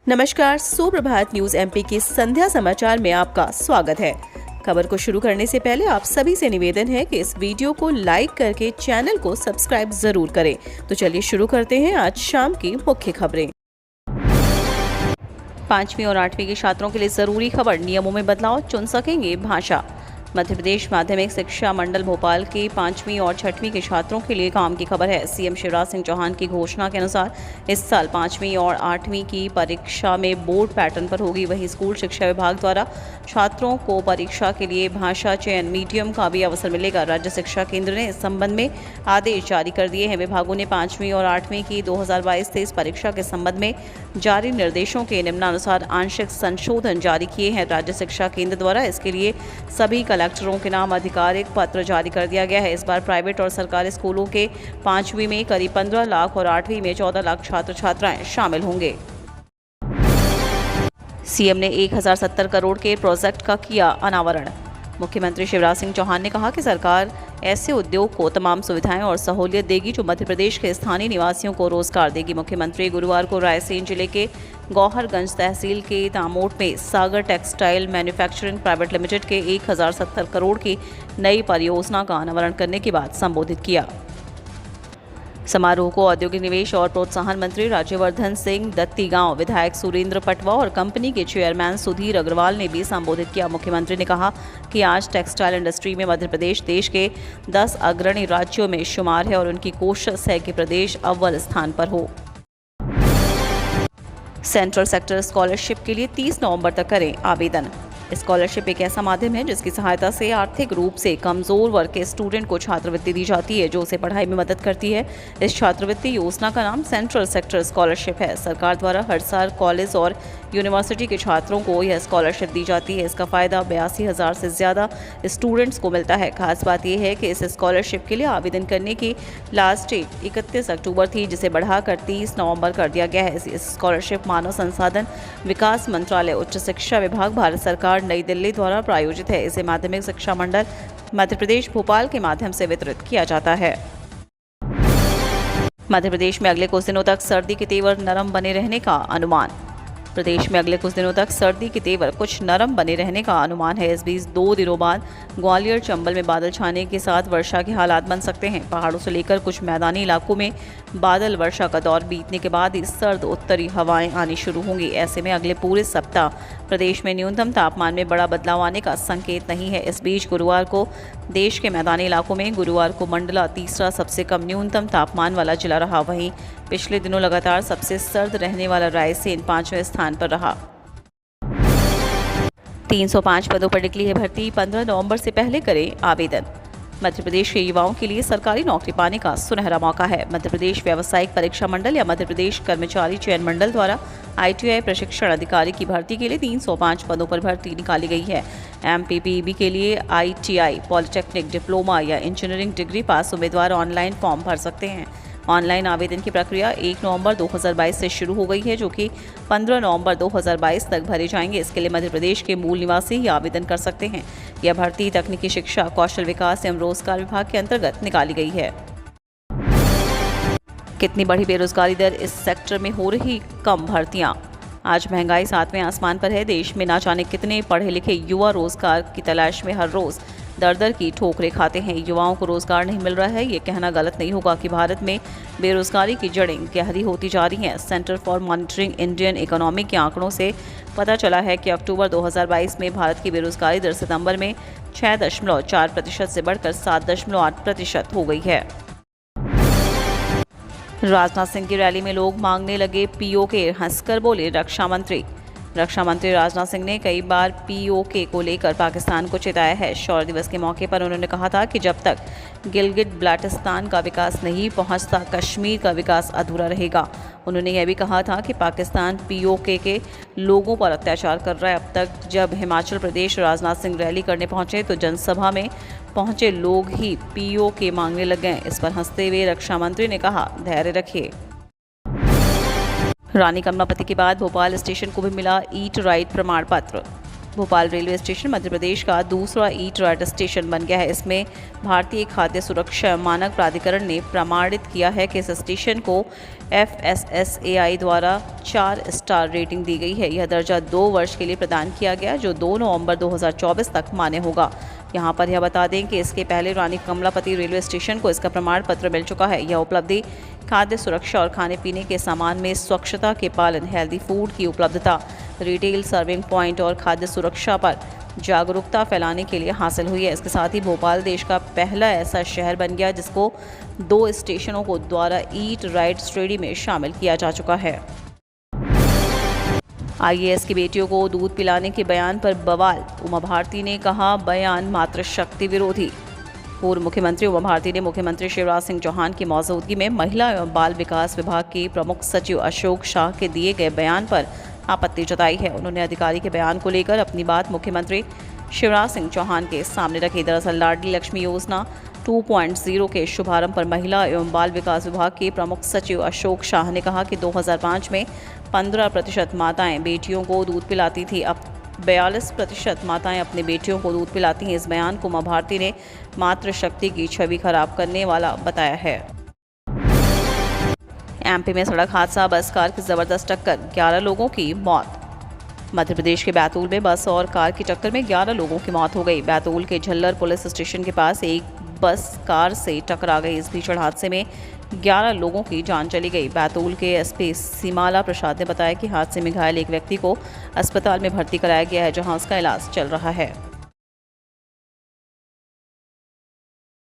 नमस्कार, सुप्रभात news MP के संध्या समाचार में आपका स्वागत है। खबर को शुरू करने से पहले आप सभी से निवेदन है कि इस वीडियो को लाइक करके चैनल को सब्सक्राइब जरूर करें। तो चलिए शुरू करते हैं आज शाम की मुख्य खबरें। 5वीं और 8वीं के छात्रों के लिए जरूरी खबर, नियमों में बदलाव, चुन सकेंगे भाषा। मध्य प्रदेश माध्यमिक शिक्षा मंडल भोपाल के 5वीं और 6वीं के छात्रों के लिए काम की खबर है। सीएम शिवराज सिंह चौहान की घोषणा के अनुसार इस साल 5वीं और 8वीं की परीक्षा में बोर्ड पैटर्न पर होगी। वहीं स्कूल शिक्षा विभाग द्वारा छात्रों को परीक्षा के लिए भाषा चयन मीडियम का भी अवसर मिलेगा। राज्य शिक्षा केंद्र ने इस संबंध में आदेश जारी कर दिए हैं। विभागों ने 5वीं और 8वीं की 2022-23 परीक्षा के संबंध में जारी निर्देशों के निम्नानुसार आंशिक संशोधन जारी किए हैं। राज्य शिक्षा केंद्र द्वारा इसके लिए सभी कलेक्टरों के नाम आधिकारिक पत्र जारी कर दिया गया है। इस बार प्राइवेट और सरकारी स्कूलों के 5वीं में करीब 15 लाख और 8वीं में 14 लाख छात्र छात्राएं शामिल होंगे। सीएम ने 1070 करोड़ के प्रोजेक्ट का किया अनावरण। मुख्यमंत्री शिवराज सिंह चौहान ने कहा कि सरकार ऐसे उद्योग को तमाम सुविधाएं और सहूलियत देगी जो मध्य प्रदेश के स्थानीय निवासियों को रोजगार देगी। मुख्यमंत्री गुरुवार को रायसेन जिले के गौहरगंज तहसील के दामोट में सागर टेक्सटाइल मैन्युफैक्चरिंग प्राइवेट लिमिटेड के 1070 करोड़ की नई परियोजना का अनावरण करने के बाद संबोधित किया। समारोह को औद्योगिक निवेश और प्रोत्साहन मंत्री राज्यवर्धन सिंह दत्तीगांव, विधायक सुरेंद्र पटवा और कंपनी के चेयरमैन सुधीर अग्रवाल ने भी संबोधित किया। मुख्यमंत्री ने कहा कि आज टेक्सटाइल इंडस्ट्री में मध्य प्रदेश देश के 10 अग्रणी राज्यों में शुमार है और उनकी कोशिश है कि प्रदेश अव्वल स्थान पर हो। सेंट्रल सेक्टर स्कॉलरशिप के लिए 30 नवंबर तक करें आवेदन। स्कॉलरशिप एक ऐसा माध्यम है जिसकी सहायता से आर्थिक रूप से कमजोर वर्ग के स्टूडेंट को छात्रवृत्ति दी जाती है जो उसे पढ़ाई में मदद करती है। इस छात्रवृत्ति योजना का नाम सेंट्रल सेक्टर स्कॉलरशिप है। सरकार द्वारा हर साल कॉलेज और यूनिवर्सिटी के छात्रों को यह स्कॉलरशिप दी जाती है। इसका फायदा 82,000 से ज़्यादा स्टूडेंट्स को मिलता है। खास बात यह है कि इस स्कॉलरशिप के लिए आवेदन करने की लास्ट डेट 31 अक्टूबर थी, जिसे बढ़ाकर 30 नवंबर कर दिया गया है। इस स्कॉलरशिप मानव संसाधन विकास मंत्रालय, उच्च शिक्षा विभाग, भारत सरकार, नई दिल्ली द्वारा प्रायोजित है। इसे माध्यमिक शिक्षा मंडल मध्य प्रदेश भोपाल के माध्यम से वितरित किया जाता है। मध्य प्रदेश में अगले कुछ दिनों तक सर्दी के तेवर नरम बने रहने का अनुमान। प्रदेश में अगले कुछ दिनों तक सर्दी के तेवर कुछ नरम बने रहने का अनुमान है। इस बीच 2 दिनों बाद ग्वालियर चंबल में बादल छाने के साथ वर्षा के हालात बन सकते हैं। पहाड़ों से लेकर कुछ मैदानी इलाकों में बादल वर्षा का दौर बीतने के बाद ही सर्द उत्तरी हवाएं आनी शुरू होंगी। ऐसे में अगले पूरे सप्ताह प्रदेश में न्यूनतम तापमान में बड़ा बदलाव आने का संकेत नहीं है। इस बीच गुरुवार को देश के मैदानी इलाकों में मंडला तीसरा सबसे कम न्यूनतम तापमान वाला जिला रहा। वहीं पिछले दिनों लगातार सबसे सर्द रहने वाला रायसेन 5वें स्थान पर रहा। 305 पदों पर निकली है भर्ती, 15 नवंबर से पहले करें आवेदन। मध्य प्रदेश के युवाओं के लिए सरकारी नौकरी पाने का सुनहरा मौका है। मध्य प्रदेश व्यावसायिक परीक्षा मंडल या मध्य प्रदेश कर्मचारी चयन मंडल द्वारा ITI प्रशिक्षण अधिकारी की भर्ती के लिए 305 पदों पर भर्ती निकाली गई है। MPPEB के लिए ITI, पॉलिटेक्निक, डिप्लोमा या इंजीनियरिंग डिग्री पास उम्मीदवार ऑनलाइन फॉर्म भर सकते हैं। ऑनलाइन आवेदन की प्रक्रिया 1 नवंबर 2022 से शुरू हो गई है, जो कि 15 नवंबर 2022 तक भरे जाएंगे। इसके लिए मध्य प्रदेश के मूल निवासी ही आवेदन कर सकते हैं। यह भर्ती तकनीकी शिक्षा, कौशल विकास एवं रोजगार विभाग के अंतर्गत निकाली गई है। कितनी बढ़ी बेरोजगारी दर, इस सेक्टर में हो रही कम भर्तियां। आज महंगाई 7वें आसमान पर है। देश में ना जाने कितने पढ़े लिखे युवा रोजगार की तलाश में हर रोज दर की ठोकरें खाते हैं। युवाओं को रोजगार नहीं मिल रहा है, ये कहना गलत नहीं होगा कि भारत में बेरोजगारी की जड़ें गहरी होती जा रही हैं। Centre for monitoring Indian economy के आंकड़ों से पता चला है कि अक्टूबर 2022 में भारत की बेरोजगारी दर सितंबर में 6.4% से बढ़कर 7.8% हो गई है। राजनाथ सिंह की रैली में लोग मांगने लगे POK, हंसकर बोले रक्षा मंत्री। रक्षा मंत्री राजनाथ सिंह ने कई बार POK को लेकर पाकिस्तान को चिताया है। शौर्य दिवस के मौके पर उन्होंने कहा था कि जब तक गिलगिट बाल्टिस्तान का विकास नहीं पहुंचता, कश्मीर का विकास अधूरा रहेगा। उन्होंने यह भी कहा था कि पाकिस्तान POK के लोगों पर अत्याचार कर रहा है। अब तक जब हिमाचल प्रदेश राजनाथ सिंह रैली करने पहुंचे तो जनसभा में पहुंचे लोग ही POK मांगने लग गए। इस पर हंसते हुए रक्षा मंत्री ने कहा, धैर्य रखिए। रानी कमलापति के बाद भोपाल स्टेशन को भी मिला ईट राइट प्रमाण पत्र। भोपाल रेलवे स्टेशन मध्य प्रदेश का दूसरा ईट राइट स्टेशन बन गया है। इसमें भारतीय खाद्य सुरक्षा मानक प्राधिकरण ने प्रमाणित किया है कि इस स्टेशन को FSSAI द्वारा 4 स्टार रेटिंग दी गई है। यह दर्जा 2 वर्ष के लिए प्रदान किया गया, जो 2 नवंबर 2024 तक मान्य होगा। यहाँ पर यह बता दें कि इसके पहले रानी कमलापति रेलवे स्टेशन को इसका प्रमाण पत्र मिल चुका है। यह उपलब्धि खाद्य सुरक्षा और खाने पीने के सामान में स्वच्छता के पालन, हेल्दी फूड की उपलब्धता, रिटेल सर्विंग पॉइंट और खाद्य सुरक्षा पर जागरूकता फैलाने के लिए हासिल हुई है। इसके साथ ही भोपाल देश का पहला ऐसा शहर बन गया जिसको 2 स्टेशनों को द्वारा ईट राइट श्रेणी में शामिल किया जा चुका है। IAS की बेटियों को दूध पिलाने के बयान पर बवाल, उमा भारती ने कहा बयान मातृशक्ति विरोधी। पूर्व मुख्यमंत्री उमा भारती ने मुख्यमंत्री शिवराज सिंह चौहान की मौजूदगी में महिला एवं बाल विकास विभाग के प्रमुख सचिव अशोक शाह के दिए गए बयान पर आपत्ति जताई है। उन्होंने अधिकारी के बयान को लेकर अपनी बात मुख्यमंत्री शिवराज सिंह चौहान के सामने रखी। दरअसल लाडली लक्ष्मी योजना 2.0 के शुभारंभ पर महिला एवं बाल विकास विभाग के प्रमुख सचिव अशोक शाह ने कहा कि 2005 में 15% माताएं बेटियों को दूध पिलाती थी, अब 42% माताएं अपनी बेटियों को दूध पिलाती हैं। इस बयान को उमा भारती ने मातृशक्ति की छवि खराब करने वाला बताया है। MP में सड़क हादसा, बस कार की जबरदस्त टक्कर, 11 लोगों की मौत। मध्य प्रदेश के बैतूल में बस और कार की टक्कर में 11 लोगों की मौत हो गई। बैतूल के झल्लर पुलिस स्टेशन के पास एक बस कार से टकरा गई। इस भीषण हादसे में 11 लोगों की जान चली गई। बैतूल के SP सीमाला प्रसाद ने बताया कि हादसे में घायल एक व्यक्ति को अस्पताल में भर्ती कराया गया है, जहां उसका इलाज चल रहा है।